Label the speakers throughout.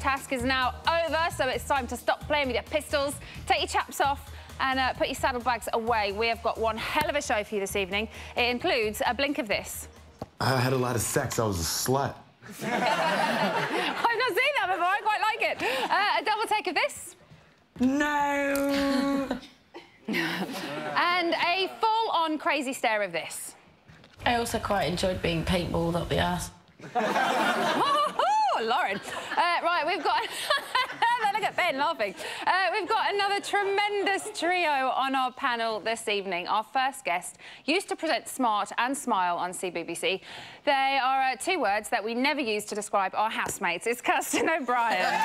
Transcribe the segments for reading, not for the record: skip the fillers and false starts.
Speaker 1: task is now over, so it's time to stop playing with your pistols, take your chaps off and put your saddlebags away. We have got one hell of a show for you this evening. It includes a blink of this.
Speaker 2: I had a lot of sex. I was a slut.
Speaker 1: I've not seen that before. I quite like it. A double take of this.
Speaker 2: No.
Speaker 1: And a full-on crazy stare of this.
Speaker 3: I also quite enjoyed being paintballed up the arse.
Speaker 1: Oh, Lauren. Right, we've got... Look at Ben laughing. We've got another tremendous trio on our panel this evening. Our first guest used to present Smart and Smile on CBBC. They are two words that we never use to describe our housemates. It's Kirsten O'Brien.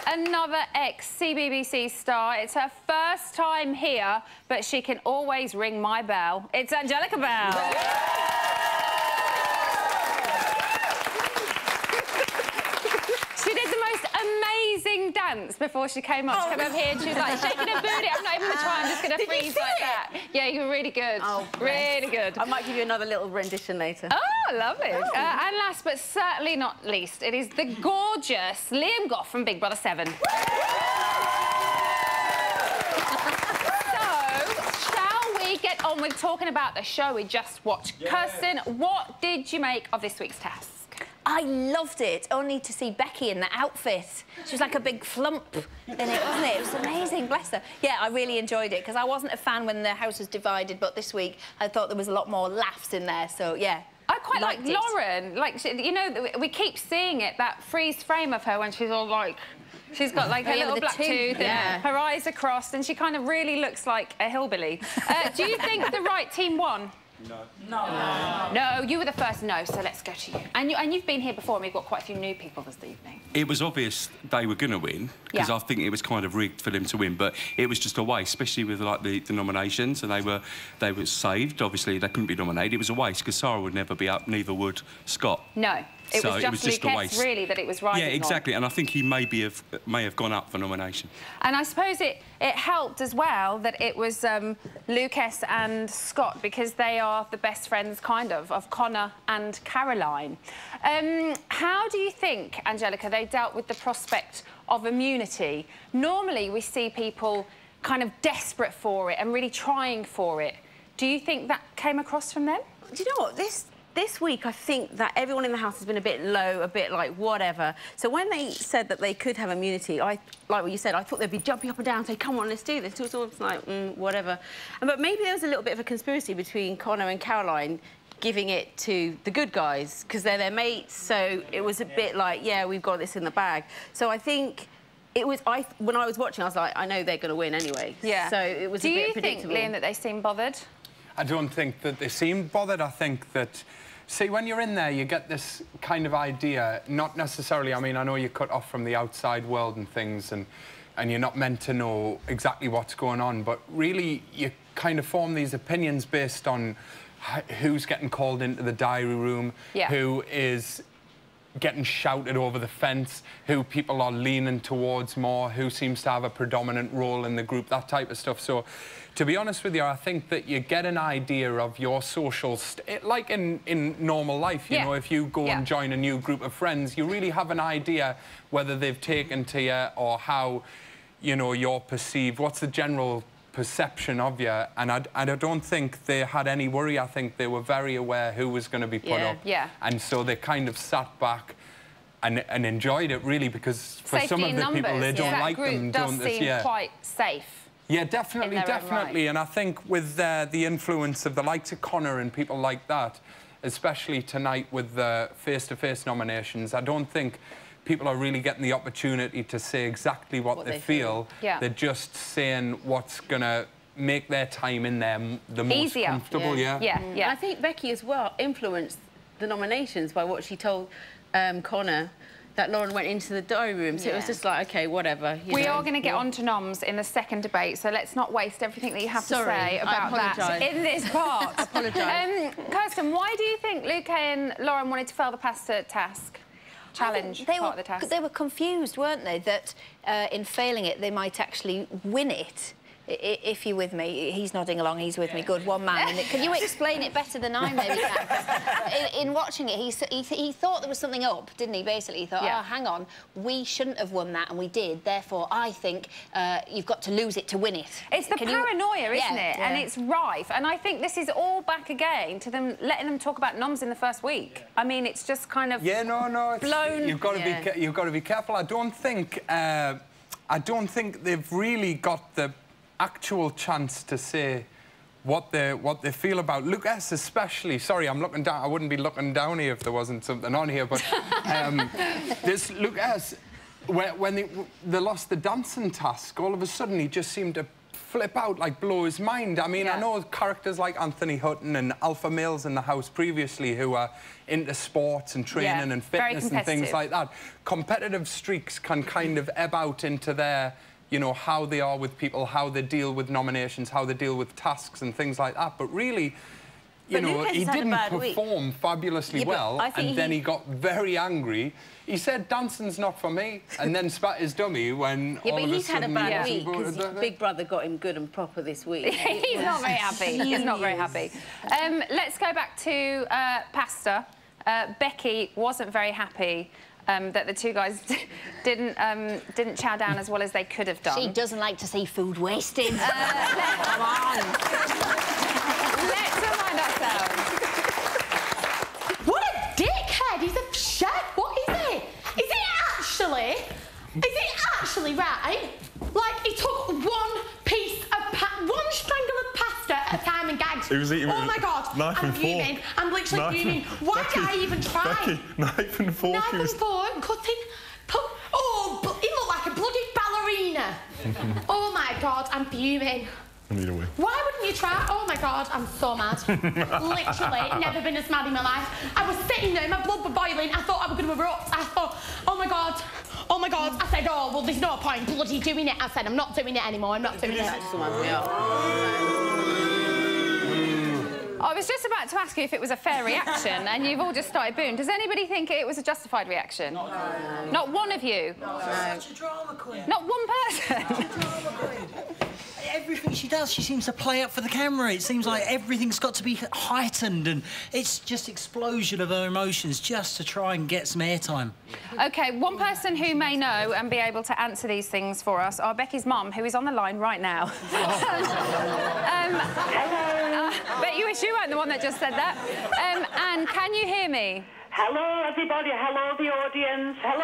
Speaker 1: Another ex-CBBC star. It's her first time here, but she can always ring my bell. It's Angelica Bell. She did the most amazing dance before she came up. She came up here and she was like shaking her booty. I'm not even going to try. I'm just going to freeze like that. Yeah, you were really good.
Speaker 4: Oh,
Speaker 1: really good.
Speaker 4: I might give you another little rendition later.
Speaker 1: Oh, lovely. And last but certainly not least, it is the gorgeous Liam Goff from Big Brother 7. So, shall we get on with talking about the show we just watched? Yeah. Kirsten, what did you make of this week's task?
Speaker 4: I loved it, only to see Becky in that outfit. She was like a big flump in it, wasn't it? It was amazing, bless her. Yeah, I really enjoyed it, because I wasn't a fan when the house was divided, but this week I thought there was a lot more laughs in there, so yeah.
Speaker 1: I quite like Lauren. Like, you know, we keep seeing it, that freeze frame of her when she's all like... She's got like her little black tooth and her eyes are crossed and she kind of really looks like a hillbilly. Do you think the right team won?
Speaker 2: No.
Speaker 1: No. No, you were the first no, so let's go to you. And you've been here before and we've got quite a few new people this evening.
Speaker 5: It was obvious they were going to win, because I think it was kind of rigged for them to win, but it was just a waste, especially with like the nominations, and they were saved. Obviously, they couldn't be nominated. It was a waste, because Sarah would never be up, neither would Scott.
Speaker 1: No. It was just
Speaker 5: a waste.
Speaker 1: Really, that it was riding on.
Speaker 5: Yeah, exactly, and I think he may have gone up for nomination.
Speaker 1: And I suppose it helped as well that it was Lucas and Scott, because they are the best friends, kind of Connor and Caroline. How do you think, Angelica, they dealt with the prospect of immunity? Normally, we see people kind of desperate for it and really trying for it. Do you think that came across from them?
Speaker 4: Do you know what? This week, I think that everyone in the house has been a bit low, a bit like whatever. So when they said that they could have immunity, like what you said, I thought they'd be jumping up and down and say, come on, let's do this. It was almost like, whatever. But maybe there was a little bit of a conspiracy between Connor and Caroline giving it to the good guys, because they're their mates. So it was a bit like, yeah, we've got this in the bag. So I think... It was, when I was watching, I was like, I know they're going to win anyway. Yeah. So it was a bit predictable.
Speaker 1: Do you think, Liam, that they seem bothered?
Speaker 6: I don't think that they seem bothered. I think that... See, when you're in there, you get this kind of idea, not necessarily... I mean, I know you're cut off from the outside world and things, and you're not meant to know exactly what's going on, but really, you kind of form these opinions based on who's getting called into the diary room, who is... getting shouted over the fence, who people are leaning towards more, who seems to have a predominant role in the group, that type of stuff. So, to be honest with you, I think that you get an idea of your social... like in normal life, you know, if you go and join a new group of friends, you really have an idea whether they've taken to you or how, you know, you're perceived. What's the general perception of you? And I don't think they had any worry. I think they were very aware who was going to be put up. Yeah. And so they kind of sat back and enjoyed it, really, because for some of the people, they don't like them, don't they?
Speaker 1: Seem quite safe.
Speaker 6: Yeah, definitely, definitely. And I think with the influence of the likes of Connor and people like that, especially tonight with the face-to-face nominations, I don't think people are really getting the opportunity to say exactly what they feel. Yeah. They're just saying what's going to make their time in there the most comfortable. Yeah.
Speaker 4: I think Becky as well influenced the nominations by what she told Connor, that Lauren went into the diary room, so it was just like, OK, whatever.
Speaker 1: We are going to get on to noms in the second debate, so let's not waste everything that you have to say about that in this part.
Speaker 4: I apologise.
Speaker 1: Kirsten, why do you think Luke and Lauren wanted to fail the pasta task? Challenge part of the task.
Speaker 4: They were confused, weren't they, that in failing it, they might actually win it.
Speaker 7: If you're with me, he's nodding along, he's with me. Good, one man. Can you explain it better than I maybe can? In watching it, he thought there was something up, didn't he, basically? He thought, oh, hang on, we shouldn't have won that, and we did. Therefore, I think you've got to lose it to win it.
Speaker 1: It's the paranoia, isn't it?
Speaker 7: Yeah.
Speaker 1: And it's rife. And I think this is all back again to them letting them talk about noms in the first week. I mean, it's just kind of
Speaker 6: no,
Speaker 1: blown.
Speaker 6: You've got to be careful. I don't think they've really got the actual chance to say what they feel about Lucas, especially. Sorry, I'm looking down. I wouldn't be looking down here if there wasn't something on here. But this Lucas, when they lost the dancing task, all of a sudden he just seemed to flip out, like blow his mind. I mean, I know characters like Anthony Hutton and alpha males in the house previously who are into sports and training and fitness and things like that. Competitive streaks can kind of ebb out into their, you know, how they are with people, how they deal with nominations, how they deal with tasks and things like that. But really, you know, he didn't perform fabulously well, and then he got very angry. He said, dancing's not for me, and then spat his dummy when all of a sudden...
Speaker 4: But he's had a bad week, because Big Brother got him good and proper this week.
Speaker 1: He's not very happy. He's not very happy. Let's go back to pasta. Becky wasn't very happy that the two guys didn't chow down as well as they could have done.
Speaker 7: She doesn't like to see food wasted.
Speaker 1: Come on. Let's remind ourselves.
Speaker 8: What a dickhead! He's a chef. What is it? Is it actually right? Like, he took one strangle of pasta at a time and gagged.
Speaker 9: He was eating
Speaker 8: oh my God,
Speaker 9: knife
Speaker 8: I'm
Speaker 9: and
Speaker 8: fuming.
Speaker 9: fork.
Speaker 8: I'm literally fuming. Why did I even try?
Speaker 9: Becky, knife and fork.
Speaker 8: Knife and fork, cutting. Oh, he looked like a bloody ballerina. Oh my God, I'm fuming.
Speaker 9: I need a win.
Speaker 8: Why wouldn't you try? Oh my God, I'm so mad. Literally, never been as mad in my life. I was sitting there, my blood was boiling. I thought I was going to erupt. I thought, oh my God. Oh my God. I said, oh, well, there's no point bloody doing it. I said, I'm not doing it anymore. I'm not doing it.
Speaker 1: I was just about to ask you if it was a fair reaction, and you've all just started booing. Does anybody think it was a justified reaction? No. Not one of you?
Speaker 10: No. Such a drama queen.
Speaker 1: Not one person?
Speaker 10: Such a drama queen. Everything she does, she seems to play up for the camera. It seems like everything's got to be heightened, and it's just explosion of her emotions just to try and get some airtime.
Speaker 1: OK, one person who may know and be able to answer these things for us are Becky's mum, who is on the line right now. Bet you wish you weren't the one that just said that. Anne, can you hear me?
Speaker 11: Hello, everybody. Hello, the audience. Hello.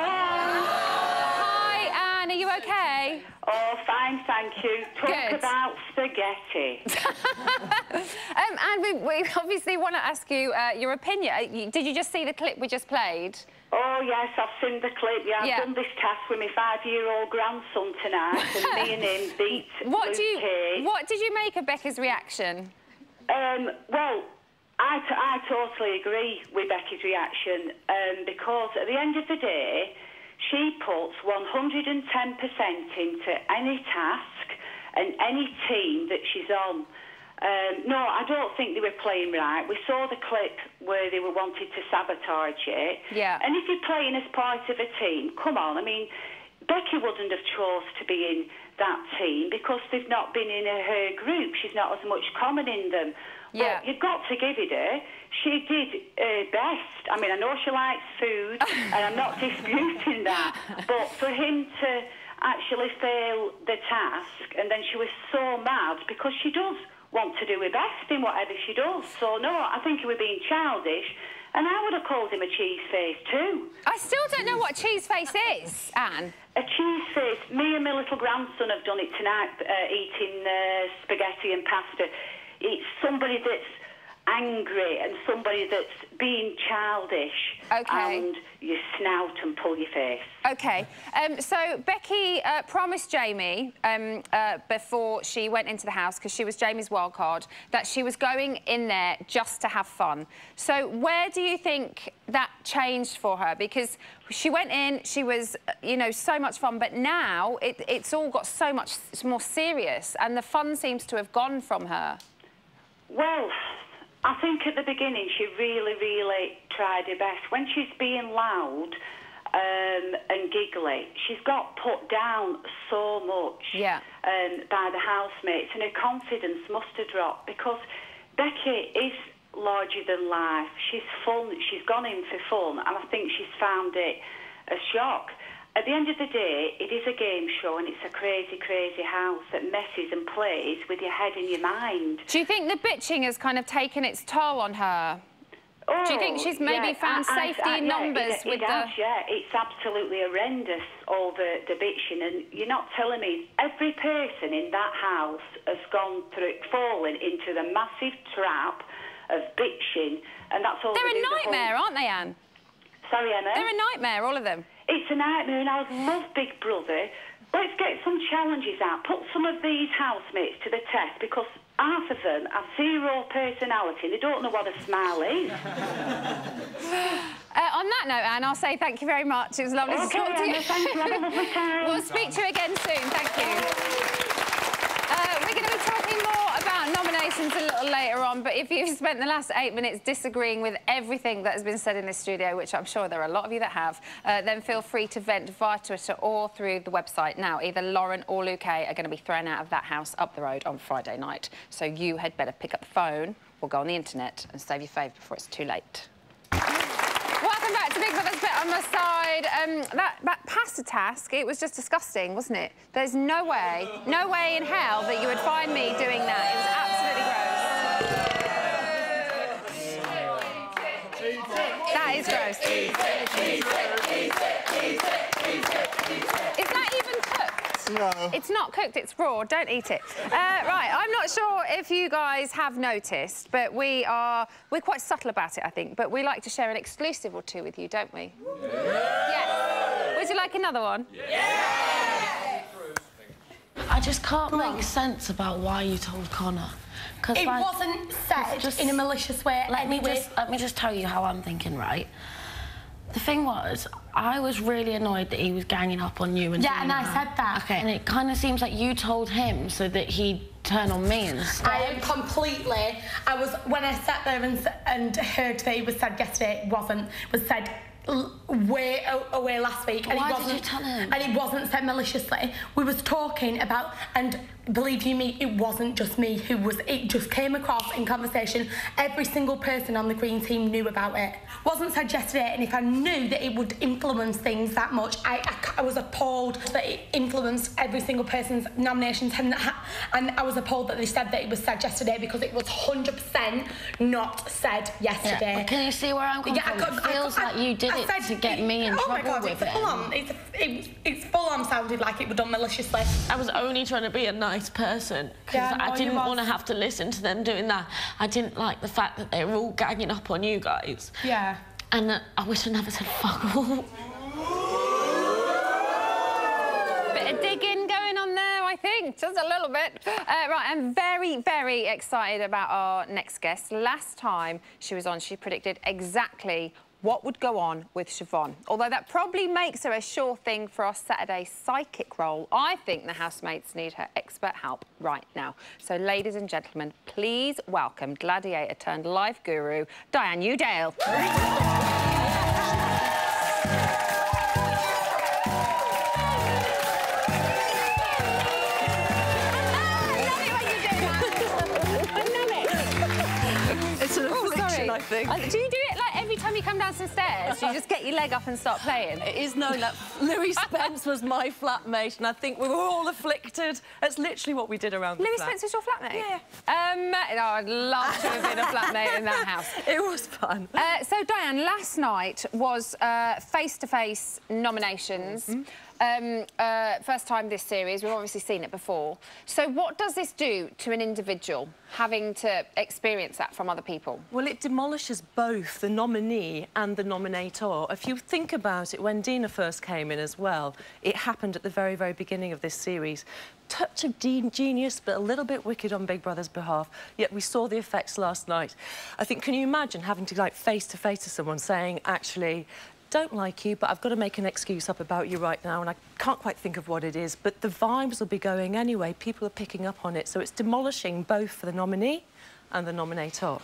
Speaker 1: Hi, Anne. Are you OK?
Speaker 11: Oh, fine, thank you. Talk about spaghetti.
Speaker 1: And we obviously want to ask you your opinion. Did you just see the clip we just played?
Speaker 11: Oh, yes, I've seen the clip. Yeah, I've done this task with my 5-year-old grandson tonight, and me and him beat
Speaker 1: What did you make of Becky's reaction?
Speaker 11: Well, I totally agree with Becky's reaction, because at the end of the day, she puts 110% into any task and any team that she's on. No, I don't think they were playing right. We saw the clip where they were wanting to sabotage it. Yeah. And if you're playing as part of a team, come on, I mean, Becky wouldn't have chose to be in that team because they've not been in her group. She's not as much common in them. Yeah. But you've got to give it her. She did her best. I mean, I know she likes food, and I'm not disputing that. But for him to actually fail the task, and then she was so mad because she does want to do her best in whatever she does. So, no, I think he was being childish, and I would have called him a cheese face too.
Speaker 1: I still don't know what cheese face is, Anne.
Speaker 11: A cheese face. Me and my little grandson have done it tonight, eating spaghetti and pasta. It's somebody that's angry and somebody that's being childish. Okay. And you snout and pull your face.
Speaker 1: OK. So Becky promised Jamie before she went into the house, because she was Jamie's wild card, that she was going in there just to have fun. So where do you think that changed for her? Because she went in, she was, you know, so much fun, but now it's all got so much more serious, and the fun seems to have gone from her.
Speaker 11: Well, I think at the beginning she really, really tried her best. When she's being loud, and giggly. She's got put down so much by the housemates, and her confidence must have dropped because Becky is larger than life. She's fun. She's gone in for fun, and I think she's found it a shock. At the end of the day, it is a game show, and it's a crazy, crazy house that messes and plays with your head and your mind.
Speaker 1: Do you think the bitching has kind of taken its toll on her?
Speaker 11: Oh,
Speaker 1: do you think she's maybe found safety in numbers with the...
Speaker 11: Yeah, it's absolutely horrendous, all the bitching, and you're not telling me every person in that house has gone through, fallen into the massive trap of bitching, and that's all.
Speaker 1: They're a nightmare, aren't they, Anne?
Speaker 11: Sorry, Emma?
Speaker 1: They're a nightmare, all of them.
Speaker 11: It's a nightmare, and I love Big Brother. Let's get some challenges out. Put some of these housemates to the test, because half of them have zero personality. They don't know what a smile is.
Speaker 1: On that note, Anne, I'll say thank you very much. It was lovely to talk to you.
Speaker 11: Thanks, have a lovely time.
Speaker 1: We'll speak to you again soon. Thank you. We're going to be talking more about nominations a little later on, but if you've spent the last 8 minutes disagreeing with everything that has been said in this studio, which I'm sure there are a lot of you that have, then feel free to vent via Twitter or through the website. Now, either Lauren or Luke are going to be thrown out of that house up the road on Friday night, so you had better pick up the phone or go on the internet and save your fave before it's too late. Welcome back to Big Brother's Bit on my side. That pasta task, it was just disgusting, wasn't it? There's no way in hell that you would find me doing that. It was absolutely gross. That is gross. Is that even cooked?
Speaker 9: No.
Speaker 1: It's not cooked, it's raw. Don't eat it. Right, I'm not sure if you guys have noticed, but we're quite subtle about it, I think, but we like to share an exclusive or two with you, don't we? Yes. Would you like another one?
Speaker 3: Yeah. I just can't make sense about why you told Connor.
Speaker 8: It wasn't said in a malicious way.
Speaker 3: Let me just tell you how I'm thinking, right? The thing was, I was really annoyed that he was ganging up on you and
Speaker 8: yeah, and I said that.
Speaker 3: Okay, and it kind of seems like you told him so that he'd turn on me and stuff.
Speaker 8: I am completely. When I sat there and heard that it was said yesterday, it wasn't. It was said way away last week, and
Speaker 3: why did you tell him?
Speaker 8: And it wasn't said maliciously. We was talking about, and believe you me, it wasn't just me who was. It just came across in conversation. Every single person on the Green team knew about it. Wasn't said yesterday, and if I knew that it would influence things that much, I was appalled that it influenced every single person's nominations, and I was appalled that they said that it was said yesterday, because it was 100% not said yesterday.
Speaker 3: Yeah, can you see where I'm coming from? It feels like you did it to get me in trouble with it.
Speaker 8: Full on. It's full on sounded like it was done maliciously.
Speaker 12: I was only trying to be a nice person, because I didn't want to have to listen to them doing that. I didn't like the fact that they were all ganging up on you guys.
Speaker 8: Yeah.
Speaker 12: And I wish I never said fuck all.
Speaker 1: Bit of digging going on there, I think, just a little bit. Right, I'm very, very excited about our next guest. Last time she was on, she predicted exactly what would go on with Siobhan. Although that probably makes her a sure thing for our Saturday psychic role, I think the housemates need her expert help right now. So, ladies and gentlemen, please welcome gladiator turned life guru, Diane Udale.
Speaker 13: I think.
Speaker 1: Do you do it like every time you come down some stairs? You just get your leg up and start playing?
Speaker 13: It is known that Louis Spence was my flatmate, and I think we were all afflicted. That's literally what we did around the
Speaker 1: Louis
Speaker 13: flat.
Speaker 1: Spence was your flatmate?
Speaker 13: Yeah.
Speaker 1: No, I'd love to have been a flatmate in that house.
Speaker 13: It was fun.
Speaker 1: So, Diane, last night was face-to-face nominations. First time this series. We've obviously seen it before. So what does this do to an individual, having to experience that from other people?
Speaker 13: Well, it demolishes both the nominee and the nominator. If you think about it, when Dina first came in as well, it happened at the very, very beginning of this series. Touch of genius, but a little bit wicked on Big Brother's behalf. Yet we saw the effects last night. I think, can you imagine having to, like, face-to-face to someone saying, actually, don't like you, but I've got to make an excuse up about you right now, and I can't quite think of what it is, but the vibes will be going anyway. People are picking up on it, so it's demolishing both for the nominee and the nominator.